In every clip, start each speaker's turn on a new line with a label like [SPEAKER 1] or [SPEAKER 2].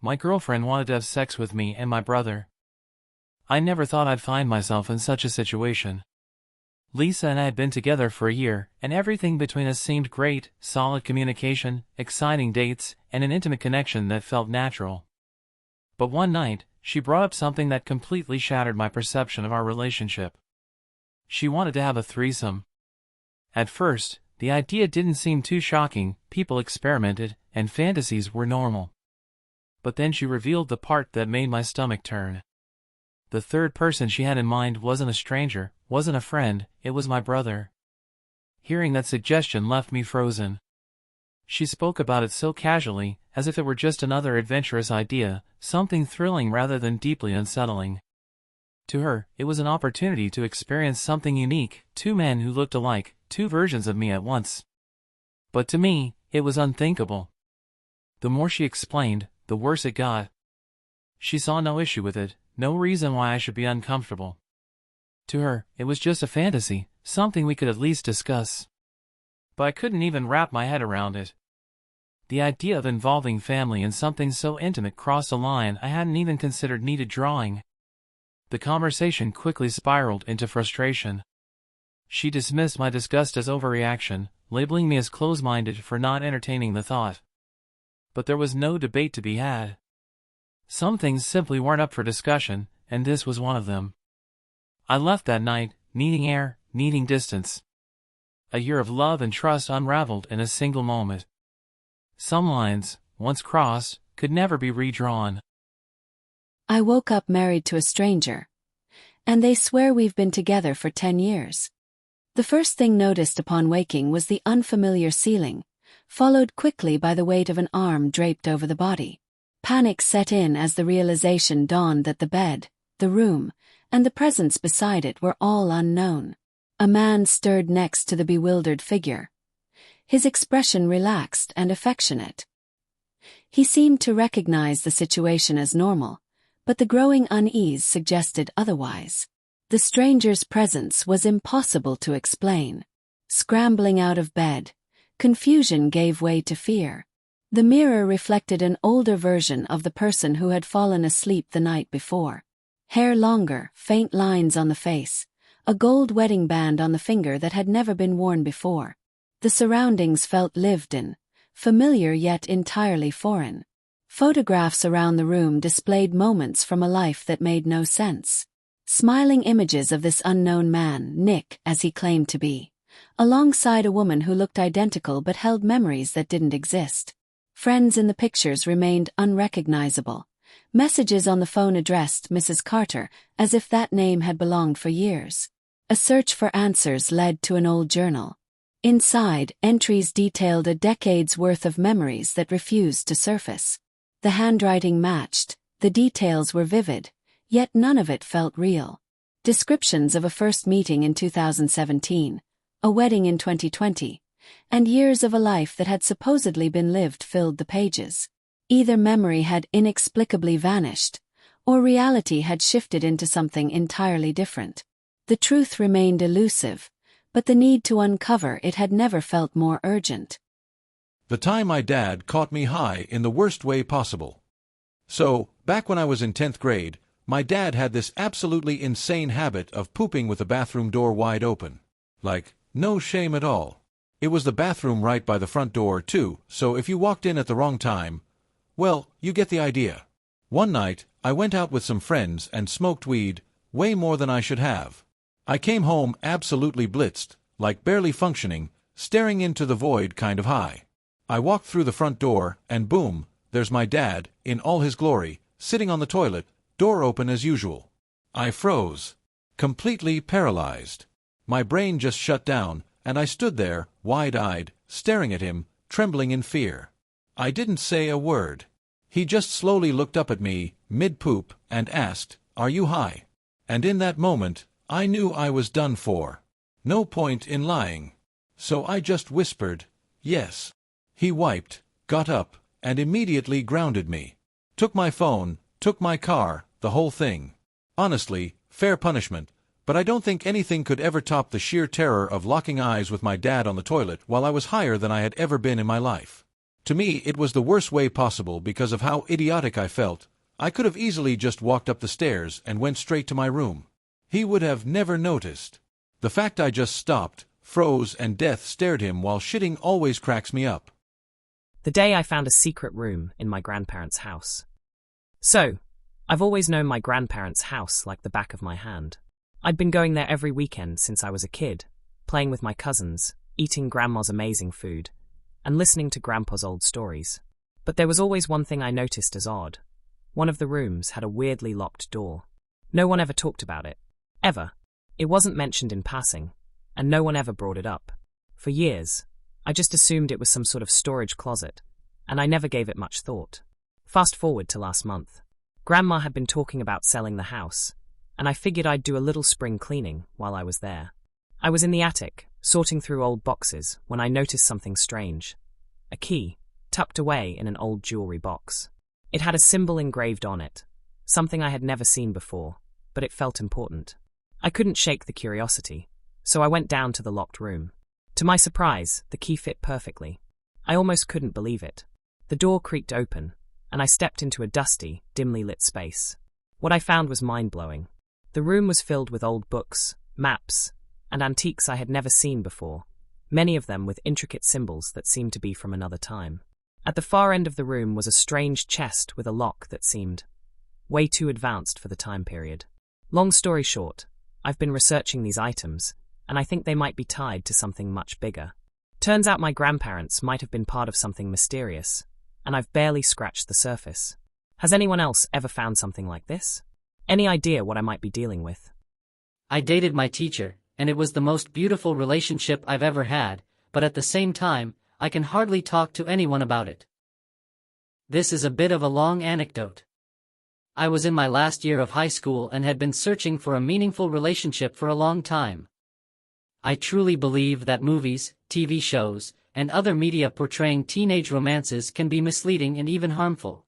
[SPEAKER 1] My girlfriend wanted to have sex with me and my brother. I never thought I'd find myself in such a situation. Lisa and I had been together for a year, and everything between us seemed great: solid communication, exciting dates, and an intimate connection that felt natural. But one night, she brought up something that completely shattered my perception of our relationship. She wanted to have a threesome. At first, the idea didn't seem too shocking. People experimented, and fantasies were normal. But then she revealed the part that made my stomach turn. The third person she had in mind wasn't a stranger, wasn't a friend, it was my brother. Hearing that suggestion left me frozen. She spoke about it so casually, as if it were just another adventurous idea, something thrilling rather than deeply unsettling. To her, it was an opportunity to experience something unique: two men who looked alike, two versions of me at once. But to me, it was unthinkable. The more she explained, the worse it got. She saw no issue with it, no reason why I should be uncomfortable. To her, it was just a fantasy, something we could at least discuss. But I couldn't even wrap my head around it. The idea of involving family in something so intimate crossed a line I hadn't even considered needed drawing. The conversation quickly spiraled into frustration. She dismissed my disgust as overreaction, labeling me as close-minded for not entertaining the thought. But there was no debate to be had. Some things simply weren't up for discussion, and this was one of them. I left that night, needing air, needing distance. A year of love and trust unraveled in a single moment. Some lines, once crossed, could never be redrawn.
[SPEAKER 2] I woke up married to a stranger. And they swear we've been together for 10 years. The first thing noticed upon waking was the unfamiliar ceiling, followed quickly by the weight of an arm draped over the body. Panic set in as the realization dawned that the bed, the room, and the presence beside it were all unknown. A man stirred next to the bewildered figure. His expression relaxed and affectionate. He seemed to recognize the situation as normal, but the growing unease suggested otherwise. The stranger's presence was impossible to explain. Scrambling out of bed, confusion gave way to fear. The mirror reflected an older version of the person who had fallen asleep the night before. Hair longer, faint lines on the face, a gold wedding band on the finger that had never been worn before. The surroundings felt lived in, familiar yet entirely foreign. Photographs around the room displayed moments from a life that made no sense. Smiling images of this unknown man, Nick as he claimed to be, alongside a woman who looked identical but held memories that didn't exist. Friends in the pictures remained unrecognizable. Messages on the phone addressed Mrs. Carter, as if that name had belonged for years. A search for answers led to an old journal. Inside, entries detailed a decade's worth of memories that refused to surface. The handwriting matched, the details were vivid, yet none of it felt real. Descriptions of a first meeting in 2017, a wedding in 2020, and years of a life that had supposedly been lived filled the pages. Either memory had inexplicably vanished, or reality had shifted into something entirely different. The truth remained elusive, but the need to uncover it had never felt more urgent.
[SPEAKER 3] The time my dad caught me high in the worst way possible. So, back when I was in 10th grade, my dad had this absolutely insane habit of pooping with the bathroom door wide open. Like, no shame at all. It was the bathroom right by the front door, too, so if you walked in at the wrong time, well, you get the idea. One night, I went out with some friends and smoked weed, way more than I should have. I came home absolutely blitzed, like barely functioning, staring into the void kind of high. I walked through the front door, and boom, there's my dad, in all his glory, sitting on the toilet, door open as usual. I froze. Completely paralyzed. My brain just shut down, and I stood there, wide-eyed, staring at him, trembling in fear. I didn't say a word. He just slowly looked up at me, mid-poop, and asked, "Are you high?" And in that moment, I knew I was done for. No point in lying. So I just whispered, "Yes." He wiped, got up, and immediately grounded me. Took my phone, took my car, the whole thing. Honestly, fair punishment, but I don't think anything could ever top the sheer terror of locking eyes with my dad on the toilet while I was higher than I had ever been in my life. To me, it was the worst way possible because of how idiotic I felt. I could have easily just walked up the stairs and went straight to my room. He would have never noticed. The fact I just stopped, froze, and death stared him while shitting always cracks me up.
[SPEAKER 4] The day I found a secret room in my grandparents' house. So, I've always known my grandparents' house like the back of my hand. I'd been going there every weekend since I was a kid, playing with my cousins, eating Grandma's amazing food, and listening to Grandpa's old stories. But there was always one thing I noticed as odd. One of the rooms had a weirdly locked door. No one ever talked about it. Ever. It wasn't mentioned in passing, and no one ever brought it up. For years, I just assumed it was some sort of storage closet, and I never gave it much thought. Fast forward to last month. Grandma had been talking about selling the house, and I figured I'd do a little spring cleaning while I was there. I was in the attic, sorting through old boxes, when I noticed something strange. A key, tucked away in an old jewelry box. It had a symbol engraved on it, something I had never seen before, but it felt important. I couldn't shake the curiosity, so I went down to the locked room. To my surprise, the key fit perfectly. I almost couldn't believe it. The door creaked open, and I stepped into a dusty, dimly lit space. What I found was mind-blowing. The room was filled with old books, maps, and antiques I had never seen before, many of them with intricate symbols that seemed to be from another time. At the far end of the room was a strange chest with a lock that seemed way too advanced for the time period. Long story short, I've been researching these items, and I think they might be tied to something much bigger. Turns out my grandparents might have been part of something mysterious, and I've barely scratched the surface. Has anyone else ever found something like this? Any idea what I might be dealing with?
[SPEAKER 5] I dated my teacher, and it was the most beautiful relationship I've ever had, but at the same time, I can hardly talk to anyone about it. This is a bit of a long anecdote. I was in my last year of high school and had been searching for a meaningful relationship for a long time. I truly believe that movies, TV shows, and other media portraying teenage romances can be misleading and even harmful.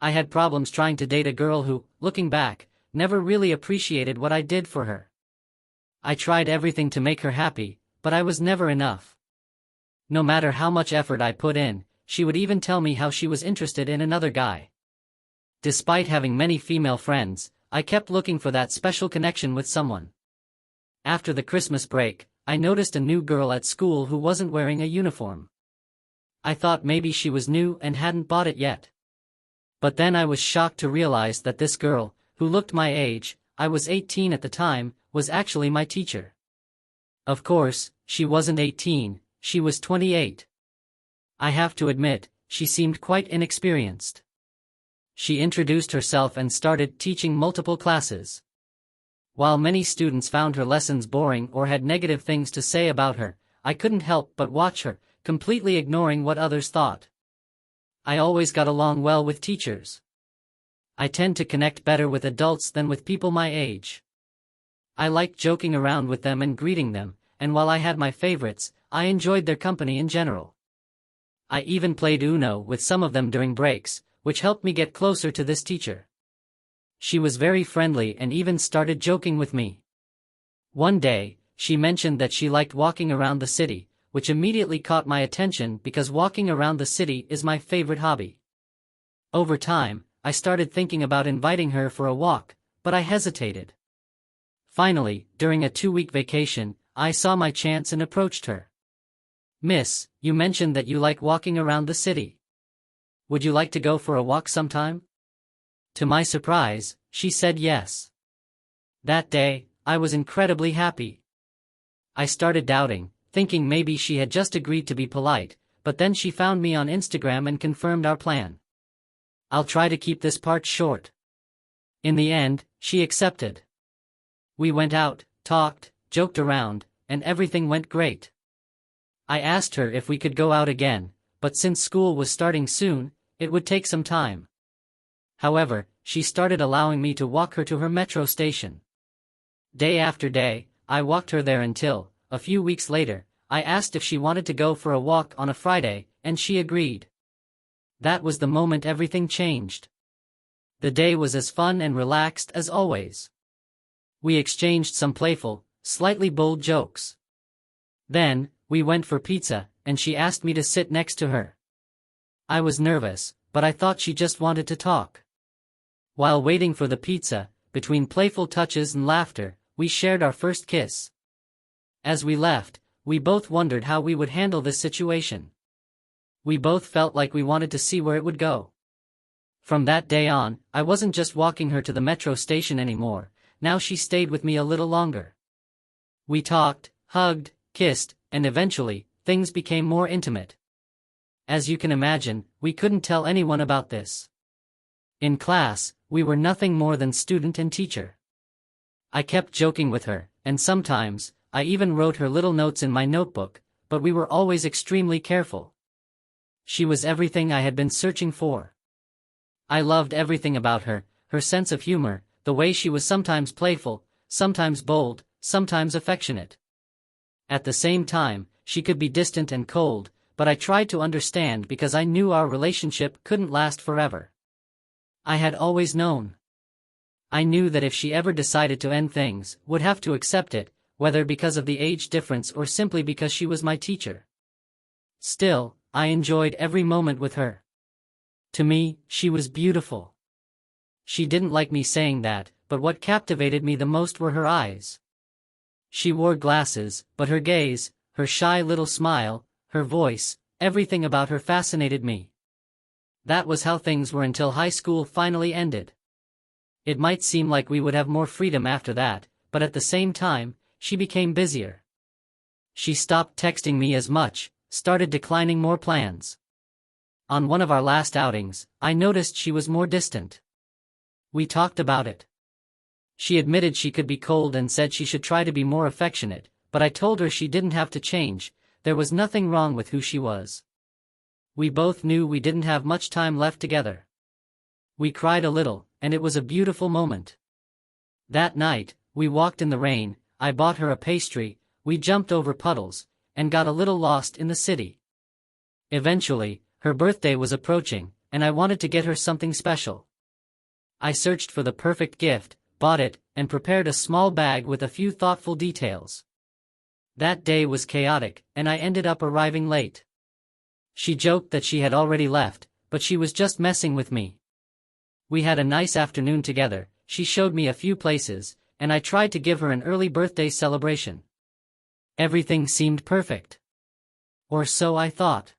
[SPEAKER 5] I had problems trying to date a girl who, looking back, never really appreciated what I did for her. I tried everything to make her happy, but I was never enough. No matter how much effort I put in, she would even tell me how she was interested in another guy. Despite having many female friends, I kept looking for that special connection with someone. After the Christmas break, I noticed a new girl at school who wasn't wearing a uniform. I thought maybe she was new and hadn't bought it yet. But then I was shocked to realize that this girl, who looked my age, I was 18 at the time, was actually my teacher. Of course, she wasn't 18, she was 28. I have to admit, she seemed quite inexperienced. She introduced herself and started teaching multiple classes. While many students found her lessons boring or had negative things to say about her, I couldn't help but watch her, completely ignoring what others thought. I always got along well with teachers. I tend to connect better with adults than with people my age. I liked joking around with them and greeting them, and while I had my favorites, I enjoyed their company in general. I even played Uno with some of them during breaks, which helped me get closer to this teacher. She was very friendly and even started joking with me. One day, she mentioned that she liked walking around the city, which immediately caught my attention because walking around the city is my favorite hobby. Over time, I started thinking about inviting her for a walk, but I hesitated. Finally, during a 2-week vacation, I saw my chance and approached her. "Miss, you mentioned that you like walking around the city. Would you like to go for a walk sometime?" To my surprise, she said yes. That day, I was incredibly happy. I started doubting, thinking maybe she had just agreed to be polite, but then she found me on Instagram and confirmed our plan. I'll try to keep this part short. In the end, she accepted. We went out, talked, joked around, and everything went great. I asked her if we could go out again, but since school was starting soon, it would take some time. However, she started allowing me to walk her to her metro station. Day after day, I walked her there until, a few weeks later, I asked if she wanted to go for a walk on a Friday, and she agreed. That was the moment everything changed. The day was as fun and relaxed as always. We exchanged some playful, slightly bold jokes. Then, we went for pizza, and she asked me to sit next to her. I was nervous, but I thought she just wanted to talk. While waiting for the pizza, between playful touches and laughter, we shared our first kiss. As we left, we both wondered how we would handle this situation. We both felt like we wanted to see where it would go. From that day on, I wasn't just walking her to the metro station anymore, now she stayed with me a little longer. We talked, hugged, kissed, and eventually, things became more intimate. As you can imagine, we couldn't tell anyone about this. In class, we were nothing more than student and teacher. I kept joking with her, and sometimes, I even wrote her little notes in my notebook, but we were always extremely careful. She was everything I had been searching for. I loved everything about her, her sense of humor, the way she was sometimes playful, sometimes bold, sometimes affectionate. At the same time, she could be distant and cold, but I tried to understand because I knew our relationship couldn't last forever. I had always known. I knew that if she ever decided to end things, would have to accept it, whether because of the age difference or simply because she was my teacher. Still, I enjoyed every moment with her. To me, she was beautiful. She didn't like me saying that, but what captivated me the most were her eyes. She wore glasses, but her gaze, her shy little smile, her voice, everything about her fascinated me. That was how things were until high school finally ended. It might seem like we would have more freedom after that, but at the same time, she became busier. She stopped texting me as much, started declining more plans. On one of our last outings, I noticed she was more distant. We talked about it. She admitted she could be cold and said she should try to be more affectionate, but I told her she didn't have to change, there was nothing wrong with who she was. We both knew we didn't have much time left together. We cried a little, and it was a beautiful moment. That night, we walked in the rain, I bought her a pastry, we jumped over puddles, and got a little lost in the city. Eventually, her birthday was approaching, and I wanted to get her something special. I searched for the perfect gift, bought it, and prepared a small bag with a few thoughtful details. That day was chaotic, and I ended up arriving late. She joked that she had already left, but she was just messing with me. We had a nice afternoon together, she showed me a few places, and I tried to give her an early birthday celebration. Everything seemed perfect. Or so I thought.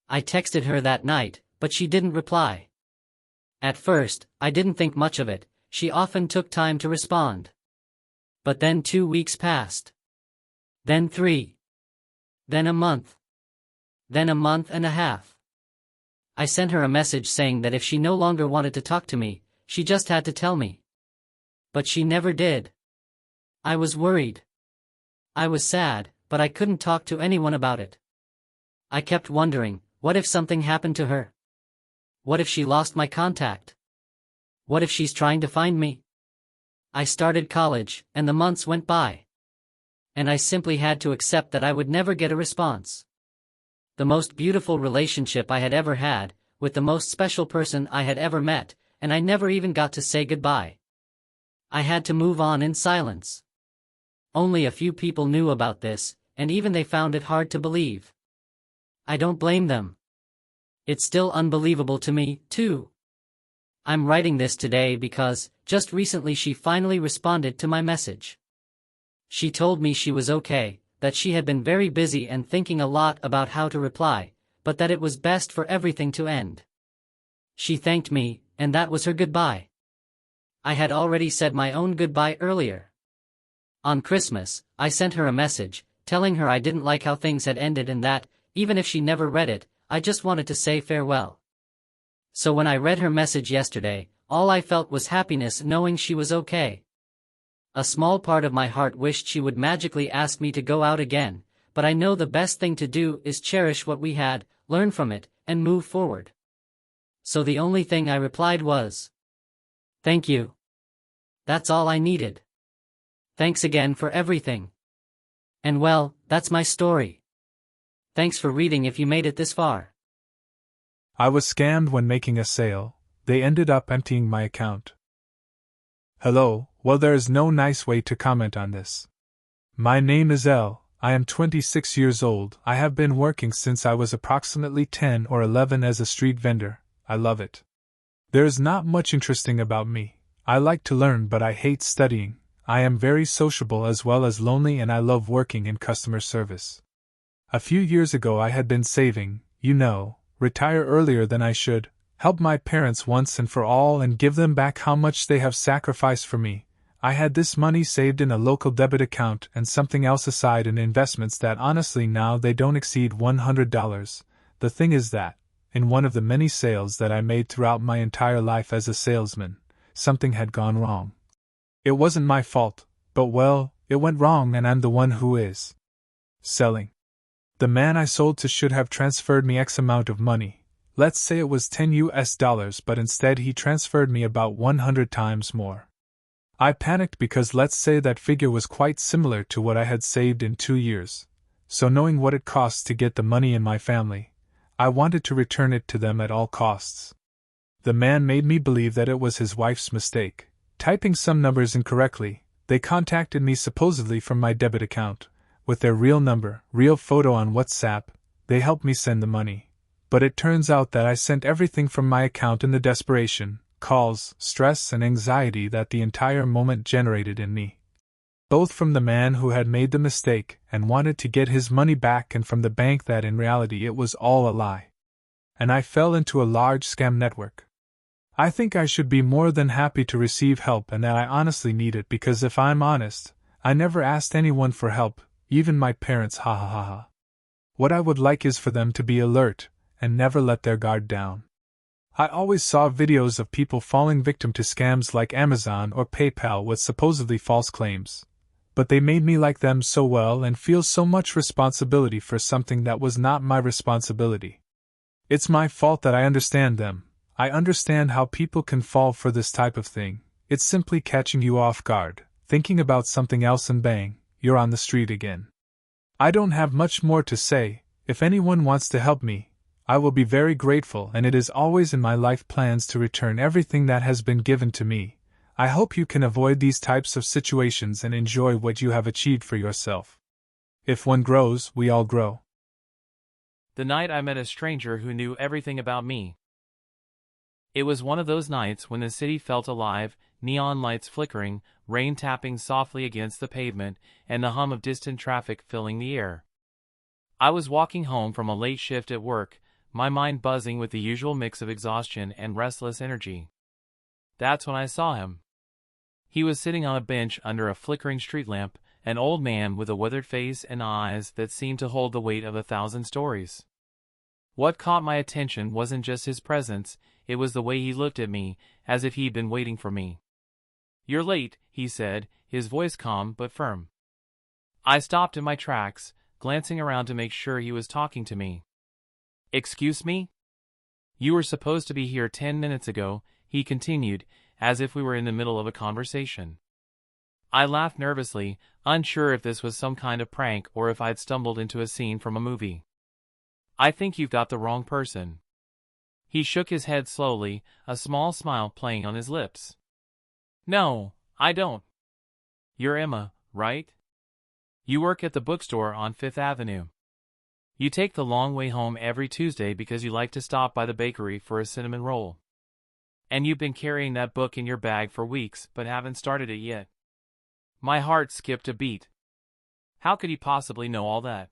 [SPEAKER 5] I texted her that night, but she didn't reply. At first, I didn't think much of it, she often took time to respond. But then 2 weeks passed. Then 3. Then a month. Then a month and a half. I sent her a message saying that if she no longer wanted to talk to me, she just had to tell me. But she never did. I was worried. I was sad, but I couldn't talk to anyone about it. I kept wondering, what if something happened to her? What if she lost my contact? What if she's trying to find me? I started college, and the months went by. And I simply had to accept that I would never get a response. The most beautiful relationship I had ever had, with the most special person I had ever met, and I never even got to say goodbye. I had to move on in silence. Only a few people knew about this, and even they found it hard to believe. I don't blame them. It's still unbelievable to me, too. I'm writing this today because, just recently she finally responded to my message. She told me she was okay, that she had been very busy and thinking a lot about how to reply, but that it was best for everything to end. She thanked me, and that was her goodbye. I had already said my own goodbye earlier. On Christmas, I sent her a message, telling her I didn't like how things had ended and that, even if she never read it, I just wanted to say farewell. So when I read her message yesterday, all I felt was happiness knowing she was okay. A small part of my heart wished she would magically ask me to go out again, but I know the best thing to do is cherish what we had, learn from it, and move forward. So the only thing I replied was, "Thank you. That's all I needed. Thanks again for everything." And well, that's my story. Thanks for reading if you made it this far.
[SPEAKER 6] I was scammed when making a sale. They ended up emptying my account. Hello, well, there is no nice way to comment on this. My name is L, I am 26 years old. I have been working since I was approximately 10 or 11 as a street vendor. I love it. There is not much interesting about me. I like to learn, but I hate studying. I am very sociable as well as lonely, and I love working in customer service. A few years ago I had been saving, retire earlier than I should, help my parents once and for all and give them back how much they have sacrificed for me. I had this money saved in a local debit account and something else aside in investments that honestly now they don't exceed $100. The thing is that, in one of the many sales that I made throughout my entire life as a salesman, something had gone wrong. It wasn't my fault, but well, it went wrong and I'm the one who is selling. The man I sold to should have transferred me X amount of money. Let's say it was $10, but instead he transferred me about 100 times more. I panicked because let's say that figure was quite similar to what I had saved in 2 years. So knowing what it costs to get the money in my family, I wanted to return it to them at all costs. The man made me believe that it was his wife's mistake. Typing some numbers incorrectly, they contacted me supposedly from my debit account. With their real number, real photo on WhatsApp, they helped me send the money. But it turns out that I sent everything from my account in the desperation, calls, stress and anxiety that the entire moment generated in me. Both from the man who had made the mistake and wanted to get his money back and from the bank that in reality it was all a lie. And I fell into a large scam network. I think I should be more than happy to receive help and that I honestly need it because if I'm honest, I never asked anyone for help, even my parents, ha ha ha ha. What I would like is for them to be alert and never let their guard down. I always saw videos of people falling victim to scams like Amazon or PayPal with supposedly false claims. But they made me like them so well and feel so much responsibility for something that was not my responsibility. It's my fault that I understand them. I understand how people can fall for this type of thing. It's simply catching you off guard, thinking about something else and bang, you're on the street again. I don't have much more to say. If anyone wants to help me, I will be very grateful, and it is always in my life plans to return everything that has been given to me. I hope you can avoid these types of situations and enjoy what you have achieved for yourself. If one grows, we all grow.
[SPEAKER 1] The night I met a stranger who knew everything about me. It was one of those nights when the city felt alive, neon lights flickering, rain tapping softly against the pavement, and the hum of distant traffic filling the air. I was walking home from a late shift at work, my mind buzzing with the usual mix of exhaustion and restless energy. That's when I saw him. He was sitting on a bench under a flickering street lamp, an old man with a withered face and eyes that seemed to hold the weight of 1,000 stories. What caught my attention wasn't just his presence, it was the way he looked at me, as if he'd been waiting for me. "You're late," he said, his voice calm but firm. I stopped in my tracks, glancing around to make sure he was talking to me. "Excuse me? You were supposed to be here 10 minutes ago," he continued, as if we were in the middle of a conversation. I laughed nervously, unsure if this was some kind of prank or if I'd stumbled into a scene from a movie. "I think you've got the wrong person." He shook his head slowly, a small smile playing on his lips. "No, I don't. You're Emma, right? You work at the bookstore on 5th Avenue. You take the long way home every Tuesday because you like to stop by the bakery for a cinnamon roll. And you've been carrying that book in your bag for weeks but haven't started it yet." My heart skipped a beat. How could he possibly know all that?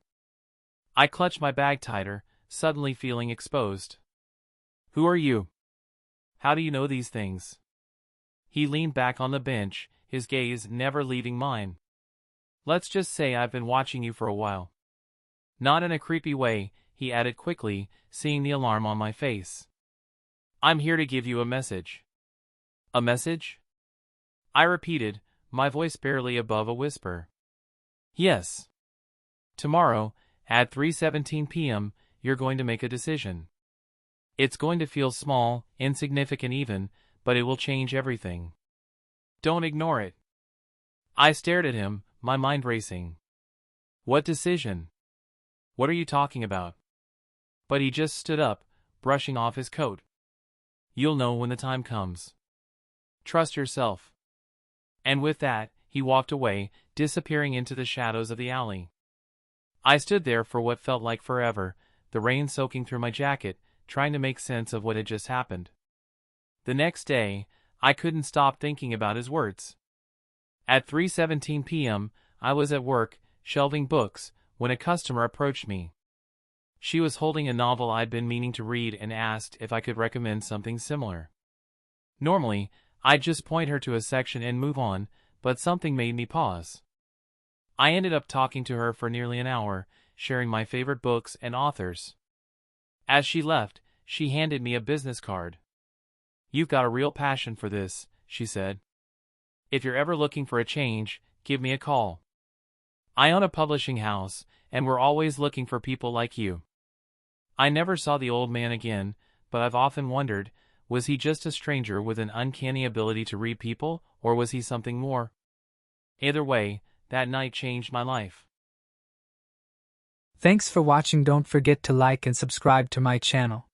[SPEAKER 1] I clutched my bag tighter, suddenly feeling exposed. "Who are you? How do you know these things?" He leaned back on the bench, his gaze never leaving mine. "Let's just say I've been watching you for a while." Not in a creepy way, he added quickly, seeing the alarm on my face. "I'm here to give you a message." "A message?" I repeated, my voice barely above a whisper. "Yes. Tomorrow, at 3:17 p.m., you're going to make a decision. It's going to feel small, insignificant even, but it will change everything. Don't ignore it." I stared at him, my mind racing. "What decision? What are you talking about?" But he just stood up, brushing off his coat. "You'll know when the time comes. Trust yourself." And with that, he walked away, disappearing into the shadows of the alley. I stood there for what felt like forever, the rain soaking through my jacket, trying to make sense of what had just happened. The next day, I couldn't stop thinking about his words. At 3:17 p.m., I was at work, shelving books, when a customer approached me. She was holding a novel I'd been meaning to read and asked if I could recommend something similar. Normally, I'd just point her to a section and move on, but something made me pause. I ended up talking to her for nearly an hour, sharing my favorite books and authors. As she left, she handed me a business card. "You've got a real passion for this," she said. "If you're ever looking for a change, give me a call. I own a publishing house, and we're always looking for people like you." I never saw the old man again, but I've often wondered, was he just a stranger with an uncanny ability to read people, or was he something more? Either way, that night changed my life.
[SPEAKER 7] Thanks for watching. Don't forget to like and subscribe to my channel.